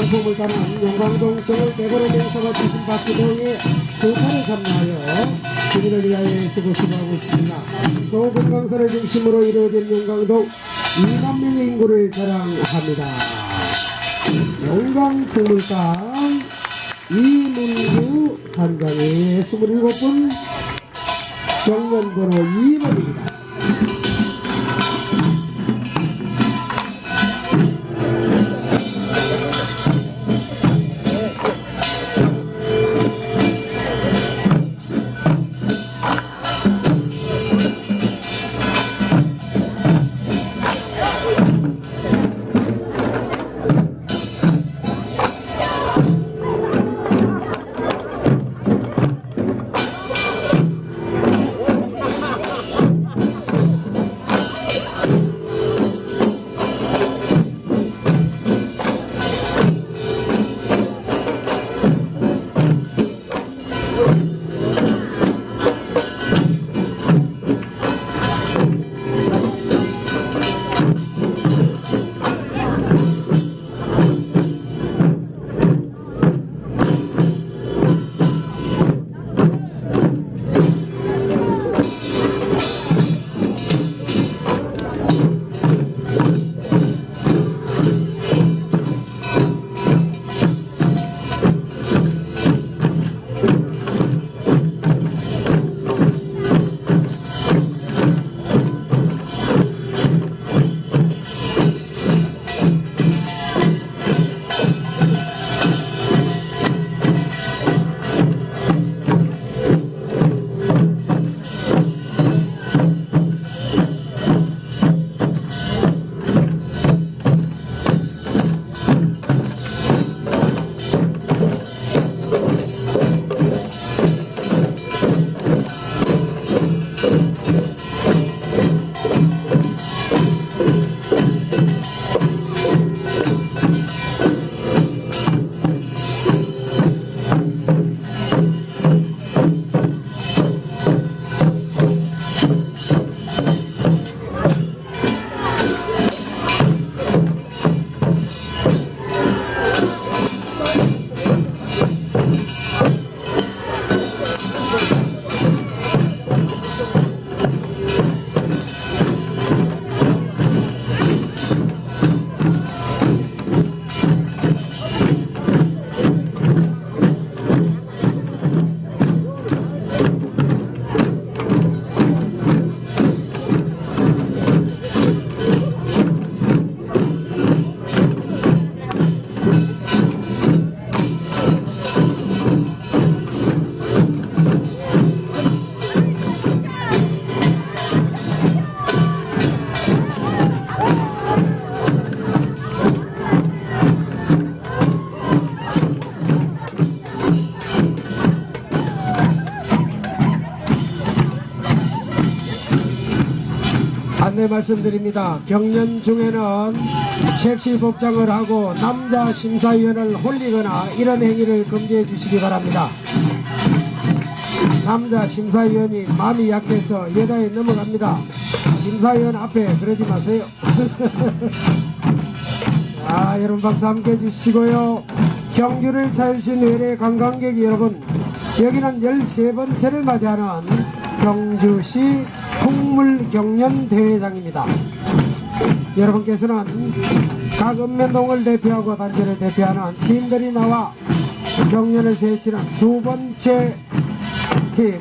용광품을 따는 용광동성을 대거로 맹사가 주신 박기동이 조사를 참여하여 주민을 위하여 쓰고 싶어하고 있습니다. 또 금강산을 중심으로 이루어진 용광동 2만 명의 인구를 자랑합니다. 용광동물당 이문구 단장의 27분 경연번호 2번입니다. 안내 말씀드립니다. 경연 중에는 섹시 복장을 하고 남자 심사위원을 홀리거나 이런 행위를 금지해 주시기 바랍니다. 남자 심사위원이 마음이 약해서 여자에 넘어갑니다. 심사위원 앞에 그러지 마세요. 자, 여러분 박수 함께 해주시고요. 경주를 찾으신 외래 관광객 여러분, 여기는 13번째를 맞이하는 경주시 풍물경연대회장입니다. 여러분께서는 각 읍면동을 대표하고 단체를 대표하는 팀들이 나와 경연을 제치는 두 번째 팀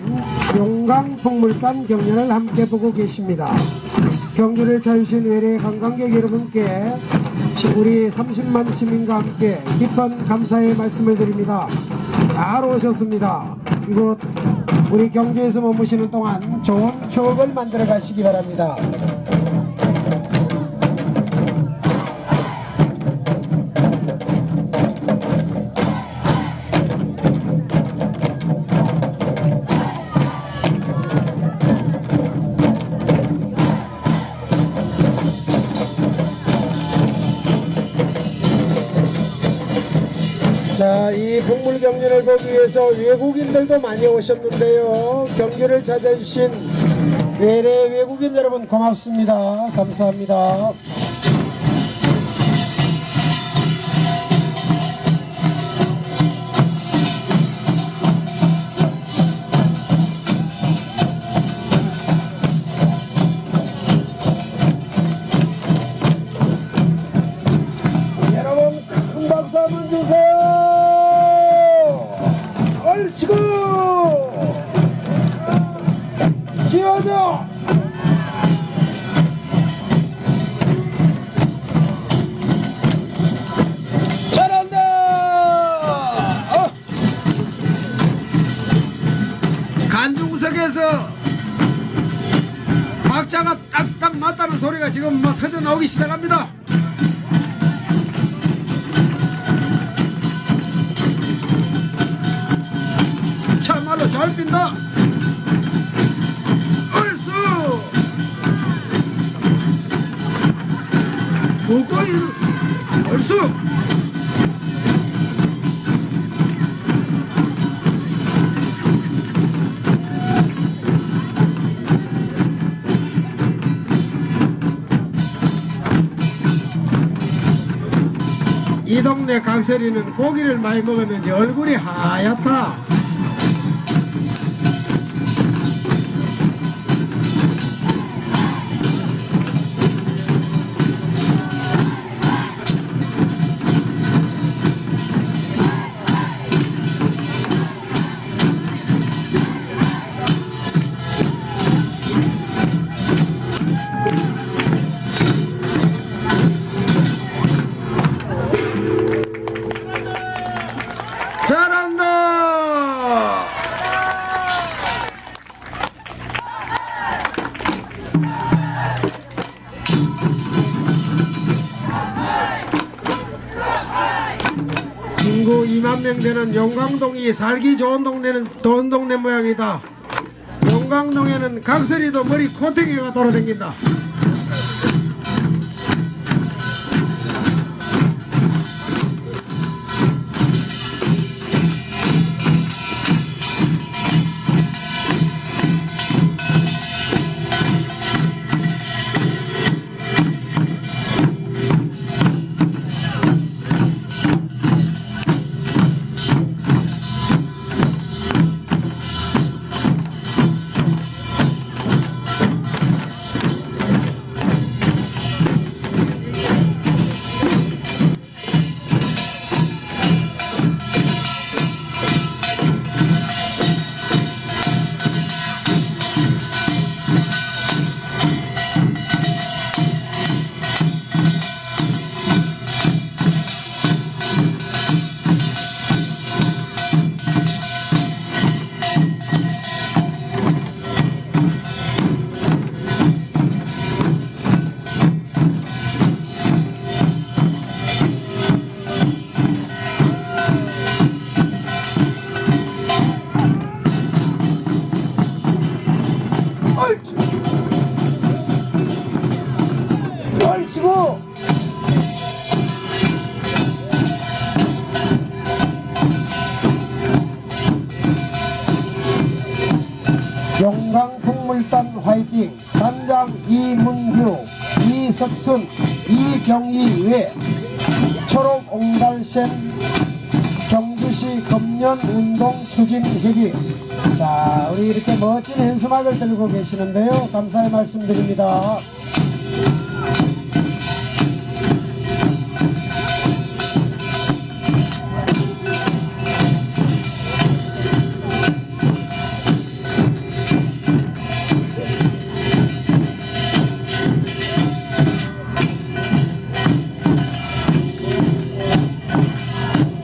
용광풍물단 경연을 함께 보고 계십니다. 경주를 찾으신 외래 관광객 여러분께 우리 30만 시민과 함께 깊은 감사의 말씀을 드립니다. 잘 오셨습니다. 이곳 우리 경주에서 머무시는 동안 좋은 추억을 만들어 가시기 바랍니다. 자, 이 풍물경연을 보기 위해서 외국인들도 많이 오셨는데요. 경주를 찾아주신 외래 외국인 여러분 고맙습니다. 감사합니다. 관중석에서 박자가 딱딱 맞다는 소리가 지금 뭐 터져 나오기 시작합니다. 참말로 잘 뛴다. 얼쑤 무거이 얼쑤. 이 동네 강설이는 고기를 많이 먹었는지 얼굴이 하얗다. 인구 2만 명 되는 용광동이 살기 좋은 동네 모양이다. 용광동에는 강설이도 머리 코팅이가 돌아다닌다. 용광풍물단 화이팅. 단장 이문규, 이석순, 이경희 외 초록옹달샘 경주시 금년운동 추진회기. 자, 우리 이렇게 멋진 현수막을 들고 계시는데요. 감사의 말씀드립니다.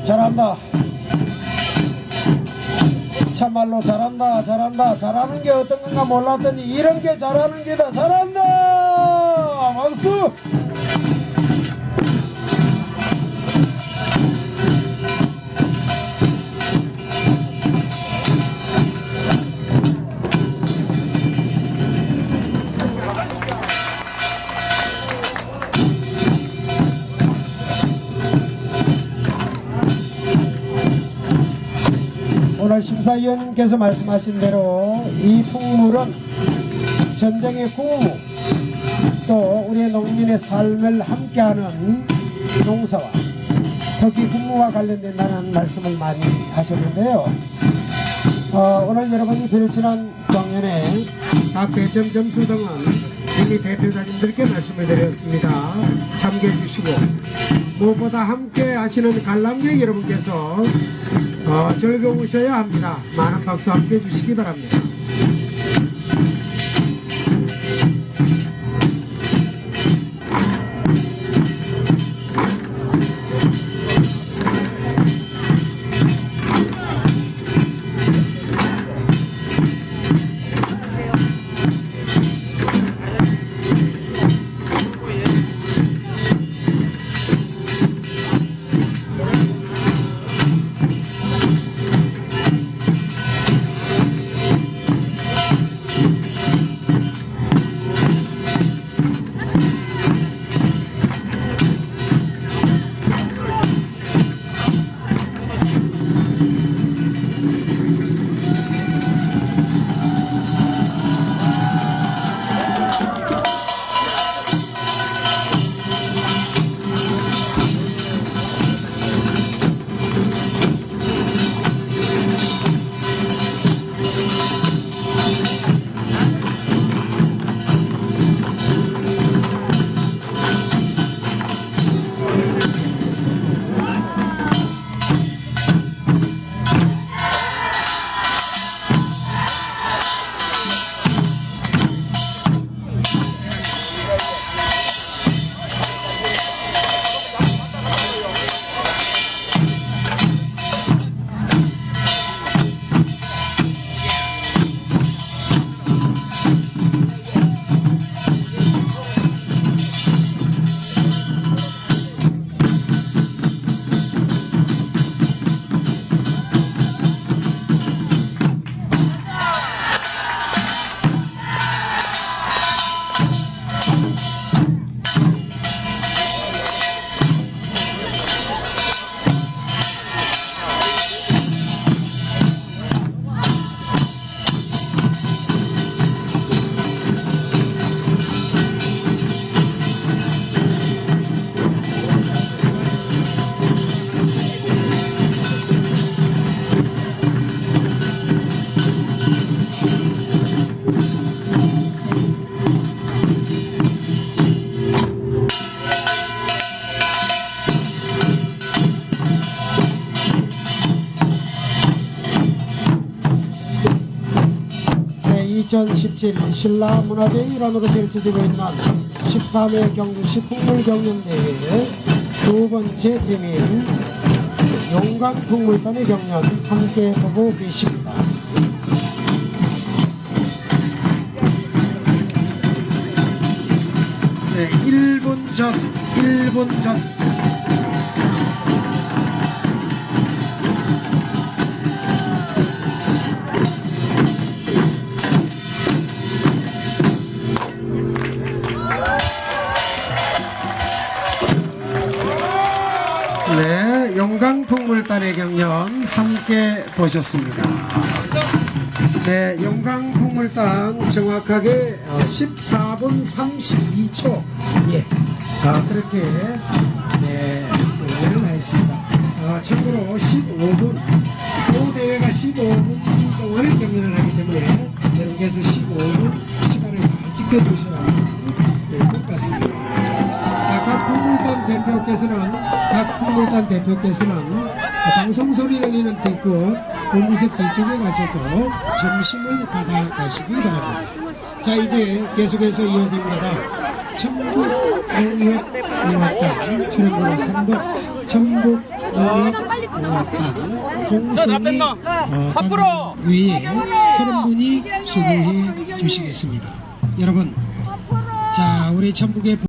잘한다. 참말로 잘한다. 잘하는 게 어떤 건가 몰랐더니 이런 게 잘하는 게다. 잘한다. 박수. 오늘 심사위원님께서 말씀하신 대로 이 풍물은 전쟁의 구무, 또 우리의 농민의 삶을 함께하는 농사와 특히 군무와 관련된다는 말씀을 많이 하셨는데요. 오늘 여러분이 펼치는 경연의 각 배점 점수 등은 이미 대표자님들께 말씀을 드렸습니다. 참고해 주시고, 무엇보다 함께 하시는 관람객 여러분께서 즐거우셔야 합니다. 많은 박수 함께 해주시기 바랍니다. 2017 신라 문화대회 일환으로 펼쳐지고 있는 13회 경주시 풍물경연대회 두 번째 팀인 용강풍물단의 경연 함께 보고 계십니다. 네, 1분 전 네, 용강풍물단의 경연 함께 보셨습니다. 네, 용강풍물단 정확하게 14분 32초 그렇게 경연을 했습니다. 참고로 15분 이 대회가 15분 동안의 경연을 하기 때문에 여러분께서 15분 시간을 잘 지켜주셔야 할 것 같습니다. 각 풍물단 대표께서는 방송 소리 들리는 뒤끝 본부석 뒤쪽에 가셔서 점심을 받아가시기 바랍니다. 자, 이제 계속해서 이어집니다. 천북농협농업단 천연보라 3번 천북농협농업단 공성이 단장 위에 30분이 수고해 주시겠습니다. 여러분, 자, 우리 천북의